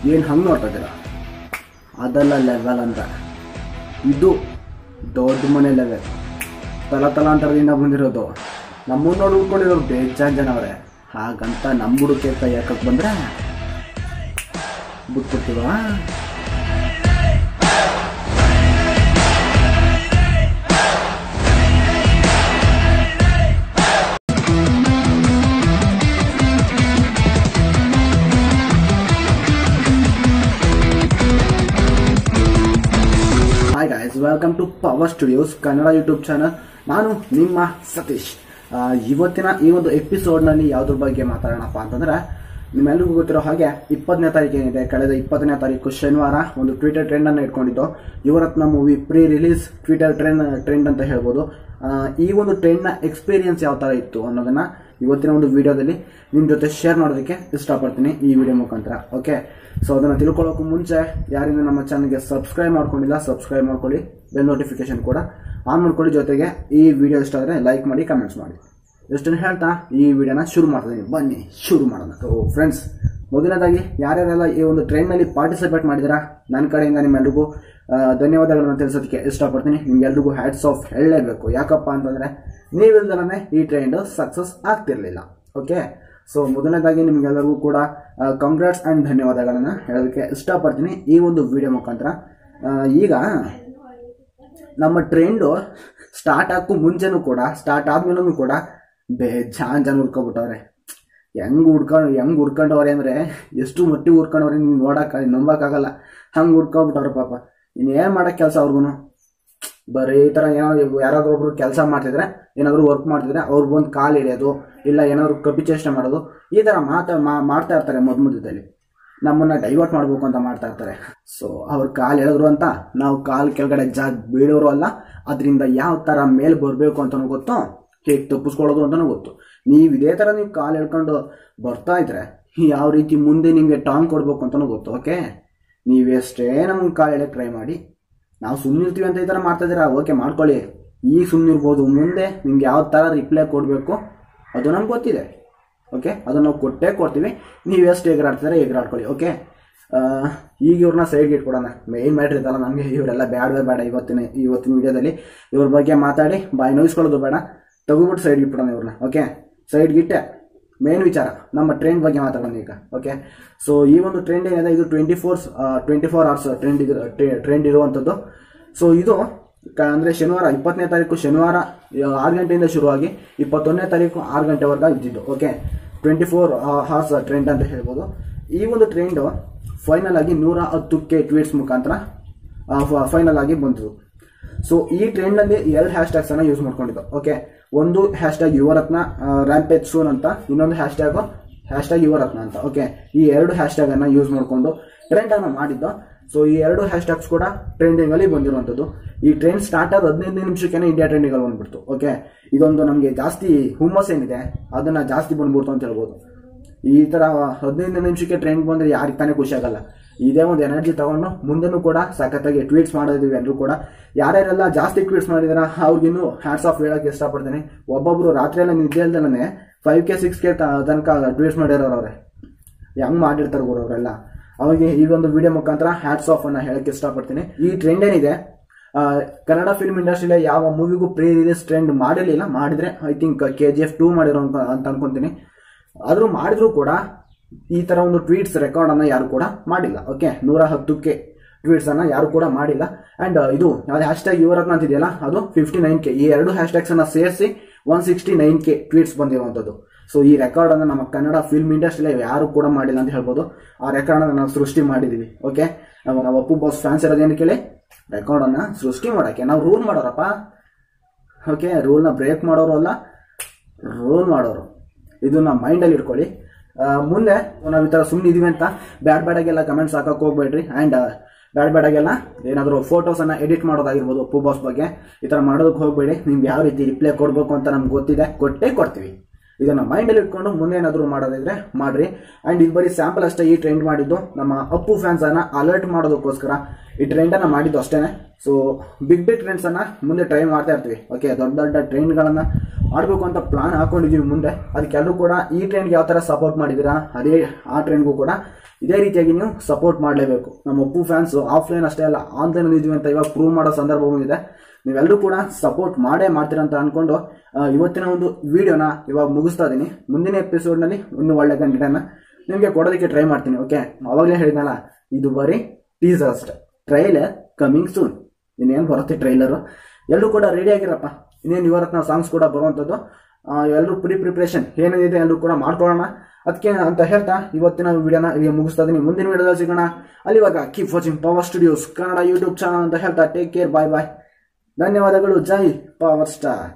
ಏನು ಹಂಗೆ ನೋಡ್ತಾ ಇದ್ದೀರಾ? ಅದೆಲ್ಲ ಲೆವೆಲ್ ಅಂತ. ಇದು ದೊಡ್ಡ ಮನೆ ಲೆವೆಲ್, ತಲಾಂತರದಿಂದ ಬಂದಿರೋದು. ನಮ್ಮನ್ನು ನೋಡಿ ಉಳ್ಕೊಂಡಿರೋರು ಬೇಜಾನ್ ಜನ ಅವರೇ. ಹಾಗಂತ ನಮ್ಮ ಬುಡಕ್ಕೆ ಕೈ ಹಾಕಕ್ಕೆ ಬಂದರೆ ಬಿಟ್ಬಿಡ್ತೀವ? Hi guys, welcome to Power Studios Kannada YouTube channel. ನಾನು ನಿಮ್ಮ ಸತೀಶ್. ಇವತ್ತಿನ ಈ ಒಂದು ಎಪಿಸೋಡ್ನಲ್ಲಿ ಯಾವುದ್ರ ಬಗ್ಗೆ ಮಾತಾಡೋಣಪ್ಪ ಅಂತಂದ್ರೆ, ನಿಮ್ಮೆಲ್ಲರಿಗೂ ಗೊತ್ತಿರೋ ಹಾಗೆ 20ನೇ ತಾರೀಕು ಏನಿದೆ, ಕಳೆದ 20ನೇ ತಾರೀಕು ಶನಿವಾರ ಒಂದು ಟ್ವಿಟರ್ ಟ್ರೆಂಡ್ ಅನ್ನು ಇಟ್ಕೊಂಡಿದ್ದು. Yuvarathna movie pre release Twitter trend ಅಂತ ಹೇಳ್ಬೋದು. ಈ ಒಂದು ಟ್ರೆಂಡ್ನ ಎಕ್ಸ್ಪೀರಿಯನ್ಸ್ ಯಾವ ಥರ ಇತ್ತು ಅನ್ನೋದನ್ನ ಇವತ್ತಿನ ಒಂದು ವಿಡಿಯೋದಲ್ಲಿ ನಿಮ್ಮ ಜೊತೆ ಶೇರ್ ಮಾಡೋದಕ್ಕೆ ಇಷ್ಟಪಡ್ತೀನಿ ಈ ವಿಡಿಯೋ ಮುಖಾಂತರ. ಓಕೆ, ಸೊ ಅದನ್ನು ತಿಳ್ಕೊಳ್ಳೋಕ್ಕೂ ಮುಂಚೆ ಯಾರಿಂದ ನಮ್ಮ ಚಾನಲ್ಗೆ ಸಬ್ಸ್ಕ್ರೈಬ್ ಮಾಡ್ಕೊಂಡಿಲ್ಲ ಸಬ್ಸ್ಕ್ರೈಬ್ ಮಾಡ್ಕೊಳ್ಳಿ, ಬೆಲ್ ನೋಟಿಫಿಕೇಶನ್ ಕೂಡ ಆನ್ ಮಾಡ್ಕೊಳ್ಳಿ. ಜೊತೆಗೆ ಈ ವಿಡಿಯೋ ಇಷ್ಟ ಆದರೆ ಲೈಕ್ ಮಾಡಿ, ಕಮೆಂಟ್ಸ್ ಮಾಡಿ. ಎಷ್ಟನ್ನು ಹೇಳ್ತಾ ಈ ವಿಡಿಯೋನ ಶುರು ಮಾಡ್ತಿದ್ದೀನಿ. ಬನ್ನಿ ಶುರು ಮಾಡೋಣ. ಫ್ರೆಂಡ್ಸ್, ಮೊದಲನೇದಾಗಿ ಯಾರ್ಯಾರೆಲ್ಲ ಈ ಒಂದು ಟ್ರೆಂಡ್ನಲ್ಲಿ ಪಾರ್ಟಿಸಿಪೇಟ್ ಮಾಡಿದ್ದೀರಾ, ನನ್ನ ಕಡೆಯಿಂದ ನಿಮ್ಮೆಲ್ರಿಗೂ ಧನ್ಯವಾದಗಳನ್ನು ತಿಳಿಸೋದಕ್ಕೆ ಇಷ್ಟಪಡ್ತೀನಿ. ನಿಮ್ಗೆಲ್ರಿಗೂ ಹ್ಯಾಟ್ಸ್ ಆಫ್ ಹೇಳಲೇಬೇಕು. ಯಾಕಪ್ಪ ಅಂತಂದರೆ ನೀವಿಲ್ದಲೇ ಈ ಟ್ರೆಂಡ್ ಸಕ್ಸಸ್ ಆಗ್ತಿರ್ಲಿಲ್ಲ. ಓಕೆ, ಸೊ ಮೊದಲನೇದಾಗಿ ನಿಮ್ಗೆಲ್ಲರಿಗೂ ಕೂಡ ಕಂಗ್ರಾಟ್ಸ್ ಆ್ಯಂಡ್ ಧನ್ಯವಾದಗಳನ್ನು ಹೇಳೋದಕ್ಕೆ ಇಷ್ಟಪಡ್ತೀನಿ ಈ ಒಂದು ವಿಡಿಯೋ ಮುಖಾಂತರ. ಈಗ ನಮ್ಮ ಟ್ರೆಂಡು ಸ್ಟಾರ್ಟ್ ಆಗಕ್ಕೂ ಮುಂಚೆನೂ ಕೂಡ, ಸ್ಟಾರ್ಟ್ ಆದ್ಮೇಲೂ ಕೂಡ ಬೇಜಾನ್ ಜನ ಹುಡ್ಕೊಬಿಟ್ಟವ್ರೆ. ಹೆಂಗೆ ಹುಡ್ಕೊಂಡವ್ರೆ ಅಂದರೆ ಎಷ್ಟು ಮಟ್ಟಿಗೆ ಹುಡ್ಕೊಂಡವ್ರೆ ನೀವು ನಂಬೋಕ್ಕಾಗಲ್ಲ. ಹಂಗೆ ಹುಡ್ಕೊಬಿಟ್ಟವ್ರೆ ಪಾಪ. ಇನ್ನೇನು ಮಾಡೋಕ್ಕೆ ಕೆಲಸ ಅವ್ರಿಗೂ. ಬರೀ ಈ ಥರ ಯಾರಾದ್ರೂ ಒಬ್ರು ಕೆಲಸ ಮಾಡ್ತಿದ್ರೆ, ಏನಾದರೂ ವರ್ಕ್ ಮಾಡ್ತಿದ್ರೆ ಅವ್ರು ಬಂದು ಕಾಲು ಹಿಡಿಯೋದು, ಇಲ್ಲ ಏನಾದ್ರು ಕಪಿಚೇಷ್ಟೆ ಮಾಡೋದು, ಈ ಥರ ಮಾಡ್ತಾ ಇರ್ತಾರೆ. ಮಧ್ಯದಲ್ಲಿ ನಮ್ಮನ್ನ ಡೈವರ್ಟ್ ಮಾಡಬೇಕು ಅಂತ ಮಾಡ್ತಾ ಇರ್ತಾರೆ. ಸೊ ಅವ್ರು ಕಾಲು ಎಳೆದ್ರು ಅಂತ ನಾವು ಕಾಲು ಕೆಳಗಡೆ ಬೀಳೋರು ಅಲ್ಲ. ಅದರಿಂದ ಯಾವ ಥರ ಮೇಲೆ ಬರಬೇಕು ಅಂತಲೂ ಗೊತ್ತು, ಹೇಗೆ ತಪ್ಪಿಸ್ಕೊಳ್ಳೋದು ಅಂತಲೂ ಗೊತ್ತು. ನೀವು ಇದೇ ಥರ ನೀವು ಕಾಲು ಎಳ್ಕೊಂಡು ಬರ್ತಾ ಇದ್ರೆ ಯಾವ ರೀತಿ ಮುಂದೆ ನಿಮಗೆ ಟಾಂಗ್ ಕೊಡಬೇಕು ಅಂತಲೂ ಗೊತ್ತು. ಓಕೆ, ನೀವೆಷ್ಟೇ ನಮ್ಗೆ ಕಾಲು ಎಳೆಕ್ಕೆ ಟ್ರೈ ಮಾಡಿ, ನಾವು ಸುಮ್ಮನಿರ್ತೀವಿ ಅಂತ ಈ ಥರ ಮಾಡ್ತಾ ಇದ್ದೀರಾ, ಓಕೆ ಮಾಡ್ಕೊಳ್ಳಿ. ಈಗ ಸುಮ್ಮನಿರ್ಬೋದು, ಮುಂದೆ ನಿಮ್ಗೆ ಯಾವ ಥರ ರಿಪ್ಲೈ ಕೊಡಬೇಕು ಅದು ನಮ್ಗೆ ಗೊತ್ತಿದೆ. ಓಕೆ, ಅದನ್ನು ನಾವು ಕೊಟ್ಟೇ ಕೊಡ್ತೀವಿ. ನೀವು ಎಷ್ಟು ಎಗರಾಡ್ತಿದ್ರೆ ಎಗರಾಡ್ಕೊಳ್ಳಿ. ಓಕೆ, ಈಗ ಇವ್ರನ್ನ ಸೈಡ್ಗೆ ಇಟ್ಕೊಡೋಣ. ಮೇನ್ ಮ್ಯಾಟ್ರ್ ಇದ್ದಲ್ಲ ನಮಗೆ. ಇವರೆಲ್ಲ ಬೇಡ ಇವತ್ತಿನ ವಿಡಿಯೋದಲ್ಲಿ ಇವ್ರ ಬಗ್ಗೆ ಮಾತಾಡಿ ಬಾಯಿ ನೋಯಿಸ್ಕೊಳ್ಳೋದು ಬೇಡ. ತಗೋಬಿಟ್ಟು ಸೈಡ್ಗೆ ಇಟ್ಬಿಡೋಣ ಇವ್ರನ್ನ. ಓಕೆ, ಸೈಡ್ಗಿಟ್ಟೆ ಮೇನ್ ವಿಚಾರ ನಮ್ಮ ಟ್ರೆಂಡ್ ಬಗ್ಗೆ ಮಾತಾಡೋಣ ಈಗ. ಓಕೆ, ಸೊ ಈ ಒಂದು ಟ್ರೆಂಡ್ ಏನಿದೆ ಇದು 24 hours ಟ್ರೆಂಡ್ ಇರುವಂಥದ್ದು. ಸೊ ಇದು ಅಂದರೆ ಶನಿವಾರ 20ನೇ ತಾರೀಕು ಶನಿವಾರ 6 ಗಂಟೆಯಿಂದ ಶುರುವಾಗಿ 21ನೇ ತಾರೀಕು 6 ಗಂಟೆವರೆಗೆ ಇದ್ದಿದ್ದು. ಓಕೆ, 24 hours ಟ್ರೆಂಡ್ ಅಂತ ಹೇಳ್ಬೋದು. ಈ ಒಂದು ಟ್ರೆಂಡು ಫೈನಲ್ ಆಗಿ 110K ಟ್ವೀಟ್ಸ್ ಮುಖಾಂತರ ಫೈನಲ್ ಆಗಿ ಬಂತು. ಸೊ ಈ ಟ್ರೆಂಡ್ನಲ್ಲಿ 2 ಹ್ಯಾಶ್ಟ್ಯಾಗ್ಸನ್ನು ಯೂಸ್ ಮಾಡ್ಕೊಂಡಿದ್ದು. ಓಕೆ, ಒಂದು ಹ್ಯಾಶ್ಟ್ಯಾಗ್ ಯುವರತ್ನ ರ್ಯಾಂಪೇಜ್ ಸೂನ್ ಅಂತ, ಇನ್ನೊಂದು ಹ್ಯಾಶ್ಟ್ಯಾಗ್ ಯುವರತ್ನ ಅಂತ. ಓಕೆ, ಈ 2 ಹ್ಯಾಶ್ಟ್ಯಾಗನ್ನು ಯೂಸ್ ಮಾಡಿಕೊಂಡು ಟ್ರೆಂಡನ್ನು ಮಾಡಿದ್ದು. ಸೊ ಈ 2 ಹ್ಯಾಶ್ಟ್ಯಾಗ್ಸ್ ಕೂಡ ಟ್ರೆಂಡಿಂಗಲ್ಲಿ ಬಂದಿರುವಂಥದ್ದು. ಈ ಟ್ರೆಂಡ್ ಸ್ಟಾರ್ಟ್ ಆದ 15 ನಿಮಿಷಕ್ಕೆ ಇಂಡಿಯಾ ಟ್ರೆಂಡಿಂಗಲ್ಲಿ ಬಂದ್ಬಿಡ್ತು. ಓಕೆ, ಇದೊಂದು ನಮಗೆ ಜಾಸ್ತಿ ಹುಮ್ಮಸ್ ಏನಿದೆ ಅದನ್ನು ಜಾಸ್ತಿ ಬಂದ್ಬಿಡ್ತು ಅಂತ ಹೇಳ್ಬೋದು. ಈ ಥರ 15 ನಿಮಿಷಕ್ಕೆ ಟ್ರೆಂಡ್ ಬಂದರೆ ಯಾರಿಗೆ ತಾನೇ ಖುಷಿ ಆಗಲ್ಲ. ಇದೇ ಒಂದು ಎನರ್ಜಿ ತಗೊಂಡು ಮುಂದೆನೂ ಕೂಡ ಸಖತ್ತಾಗಿ ಟ್ವೀಟ್ಸ್ ಮಾಡಿದ್ದೀವಿ ಎಲ್ಲರೂ ಕೂಡ. ಯಾರ್ಯಾರೆಲ್ಲ ಜಾಸ್ತಿ ಟ್ವೀಟ್ಸ್ ಮಾಡಿದಾರ ಅವ್ರಿಗಿನ್ನೂ ಹ್ಯಾಟ್ಸ್ ಆಫ್ ಹೇಳೋಕ್ಕೆ ಇಷ್ಟಪಡ್ತೀನಿ. ಒಬ್ಬೊಬ್ರು ರಾತ್ರಿ ಎಲ್ಲ ನಿದ್ದೆ ಇಲ್ದಲೇ 5K 6K ತನಕ ಟ್ವೀಟ್ಸ್ ಮಾಡಿರೋರು ಅವ್ರೆ. ಹೆಂಗೆ ಮಾಡಿರ್ತಾರೆ ಗುರು ಅವರೆಲ್ಲ. ಅವ್ರಿಗೆ ಈ ಒಂದು ವಿಡಿಯೋ ಮುಖಾಂತರ ಹ್ಯಾಟ್ಸ್ ಆಫ್ ಅನ್ನ ಹೇಳಕ್ಕೆ ಇಷ್ಟಪಡ್ತೀನಿ. ಈ ಟ್ರೆಂಡ್ ಏನಿದೆ ಕನ್ನಡ ಫಿಲ್ಮ್ ಇಂಡಸ್ಟ್ರಿಯಲ್ಲಿ ಯಾವ ಮೂವಿಗೂ ಪ್ರೀ ರಿಲೀಸ್ ಟ್ರೆಂಡ್ ಮಾಡಿರಲಿಲ್ಲ. ಮಾಡಿದ್ರೆ ಐ ಥಿಂಕ್ KGF 2 ಮಾಡಿರೋ ಅಂತ ಅನ್ಕೊಂತೀನಿ. ಆದರೂ ಮಾಡಿದ್ರು ಕೂಡ ಈ ಥರ ಒಂದು ಟ್ವೀಟ್ಸ್ ರೆಕಾರ್ಡನ್ನು ಯಾರು ಕೂಡ ಮಾಡಿಲ್ಲ. ಓಕೆ, 110K ಟ್ವೀಟ್ಸನ್ನು ಯಾರು ಕೂಡ ಮಾಡಿಲ್ಲ. ಆ್ಯಂಡ್ ಇದು ಯಾವ್ದು ಹ್ಯಾಶ್ಟ್ಯಾಗ್ ಯುವರತ್ನ ಅಂತಿದೆಯಲ್ಲ ಅದು 59K. ಈ 2 ಹ್ಯಾಶ್ಟ್ಯಾಗ್ಸನ್ನು ಸೇರಿಸಿ 169K ಟ್ವೀಟ್ಸ್ ಬಂದಿರುವಂಥದ್ದು. ಸೊ ಈ ರೆಕಾರ್ಡನ್ನು ನಮ್ಮ ಕನ್ನಡ ಫಿಲ್ಮ್ ಇಂಡಸ್ಟ್ರಿಯಲ್ಲಿ ಯಾರು ಕೂಡ ಮಾಡಿಲ್ಲ ಅಂತ ಹೇಳ್ಬೋದು. ಆ ರೆಕಾರ್ಡನ್ನು ನಾವು ಸೃಷ್ಟಿ ಮಾಡಿದ್ದೀವಿ. ಓಕೆ, ನಾವು ಅಪ್ಪು ಬಾಸ್ ಫ್ಯಾನ್ಸ್ ಇರೋದೇನು ಕೇಳಿ, ರೆಕಾರ್ಡನ್ನು ಸೃಷ್ಟಿ ಮಾಡೋಕ್ಕೆ ನಾವು ರೂಲ್ ಮಾಡೋರಪ್ಪ. ಓಕೆ, ರೂಲ್ನ ಬ್ರೇಕ್ ಮಾಡೋರು ಅಲ್ಲ, ರೂಲ್ ಮಾಡೋರು. ಇದನ್ನ ಮೈಂಡಲ್ಲಿ ಇಟ್ಕೊಳ್ಳಿ. ಮುಂದೆ ನಾವು ಈ ಥರ ಸುಮ್ಮನೆ ಇದೀವಿ ಅಂತ ಬ್ಯಾಡಾಗೆಲ್ಲ ಕಮೆಂಟ್ಸ್ ಹಾಕಕ್ಕೆ ಹೋಗ್ಬೇಡ್ರಿ. ಆ್ಯಂಡ್ ಬ್ಯಾಡಾಗೆಲ್ಲ ಏನಾದರೂ ಫೋಟೋಸನ್ನು ಎಡಿಟ್ ಮಾಡೋದಾಗಿರ್ಬೋದು ಅಪ್ಪು ಬಾಸ್ ಬಗ್ಗೆ, ಈ ಥರ ಮಾಡೋದಕ್ಕೆ ಹೋಗಬೇಡಿ. ನಿಮ್ಗೆ ಯಾವ ರೀತಿ ರಿಪ್ಲೈ ಕೊಡಬೇಕು ಅಂತ ನಮ್ಗೆ ಗೊತ್ತಿದೆ, ಕೊಟ್ಟೇ ಕೊಡ್ತೀವಿ. ಇದನ್ನು ಮೈಂಡಲ್ಲಿ ಇಟ್ಕೊಂಡು ಮುಂದೆ ಏನಾದರೂ ಮಾಡೋದಿದ್ರೆ ಮಾಡ್ರಿ. ಆ್ಯಂಡ್ ಇದು ಬರೀ ಸ್ಯಾಂಪಲ್ ಅಷ್ಟೇ. ಈ ಟ್ರೆಂಡ್ ಮಾಡಿದ್ದು ನಮ್ಮ ಅಪ್ಪು ಫ್ಯಾನ್ಸನ್ನು ಅಲರ್ಟ್ ಮಾಡೋದಕ್ಕೋಸ್ಕರ ಈ ಟ್ರೆಂಡನ್ನು ಮಾಡಿದ್ದು ಅಷ್ಟೇ. ಸೊ ಬಿಗ್ ಟ್ರೆಂಡ್ಸನ್ನು ಮುಂದೆ ಟ್ರೈ ಮಾಡ್ತಾ ಇರ್ತೀವಿ. ಓಕೆ, ದೊಡ್ಡ ಟ್ರೆಂಡ್ಗಳನ್ನು ಮಾಡಬೇಕು ಅಂತ ಪ್ಲಾನ್ ಹಾಕೊಂಡಿದ್ದೀವಿ ಮುಂದೆ. ಅದಕ್ಕೆಲ್ಲರೂ ಕೂಡ ಈ ಟ್ರೆಂಡ್ಗೆ ಯಾವ ಥರ ಸಪೋರ್ಟ್ ಮಾಡಿದ್ದೀರಾ, ಅದೇ ಆ ಟ್ರೆಂಡ್ಗೂ ಕೂಡ ಇದೇ ರೀತಿಯಾಗಿ ನೀವು ಸಪೋರ್ಟ್ ಮಾಡಲೇಬೇಕು. ನಮ್ಮ ಅಪ್ಪು ಫ್ಯಾನ್ಸ್ ಆಫ್ಲೈನ್ ಅಷ್ಟೇ ಅಲ್ಲ ಆನ್ಲೈನ್ ಇದೀವಿ ಅಂತ ಇವಾಗ ಪ್ರೂವ್ ಮಾಡೋ ಸಂದರ್ಭ ಬಂದಿದೆ. ನೀವೆಲ್ಲರೂ ಕೂಡ ಸಪೋರ್ಟ್ ಮಾಡೇ ಮಾಡ್ತೀರಾ ಅಂತ ಅನ್ಕೊಂಡು ಇವತ್ತಿನ ಒಂದು ವಿಡಿಯೋನ ಇವಾಗ ಮುಗಿಸ್ತಾ ಇದೀನಿ. ಮುಂದಿನ ಎಪಿಸೋಡ್ನಲ್ಲಿ ಒಂದು ಒಳ್ಳೆ ಕಂಟೆಂಟನ್ನ ನಿಮಗೆ ಕೊಡೋದಕ್ಕೆ ಟ್ರೈ ಮಾಡ್ತೀನಿ. ಓಕೆ, ಅವಾಗಲೇ ಹೇಳಿದ್ನಲ್ಲ, ಇದು ಬರೀ ಟೀಸರ್ ಅಷ್ಟೇ. Trailer coming soon. ಇನ್ನೇನು ಬರುತ್ತೆ ಟ್ರೈಲರು. ಎಲ್ಲರೂ ಕೂಡ ರೆಡಿ ಆಗಿರಪ್ಪ. ಇನ್ನೇನು ಯುವರತ್ನ ಸಾಂಗ್ಸ್ ಕೂಡ ಬರುವಂಥದ್ದು. ಎಲ್ಲರೂ ಪ್ರಿಪ್ರೇಷನ್ ಏನೇನಿದೆ ಎಲ್ಲರೂ ಕೂಡ ಮಾಡ್ಕೊಳ್ಳೋಣ. ಅದಕ್ಕೆ ಅಂತ ಹೇಳ್ತಾ ಇವತ್ತಿನ ವಿಡಿಯೋನ ಇಲ್ಲಿ ಮುಗಿಸ್ತಾ ಇದೀನಿ. ಮುಂದಿನ ವಿಡಿಯೋದಲ್ಲಿ ಸಿಗೋಣ. ಅಲ್ಲಿವಾಗ keep watching Power Studios Kannada YouTube channel ಅಂತ ಹೇಳ್ತಾ ಟೇಕ್ ಕೇರ್, ಬಾಯ್ ಬಾಯ್. ಧನ್ಯವಾದಗಳು. ಜೈ ಪವರ್ ಸ್ಟಾರ್.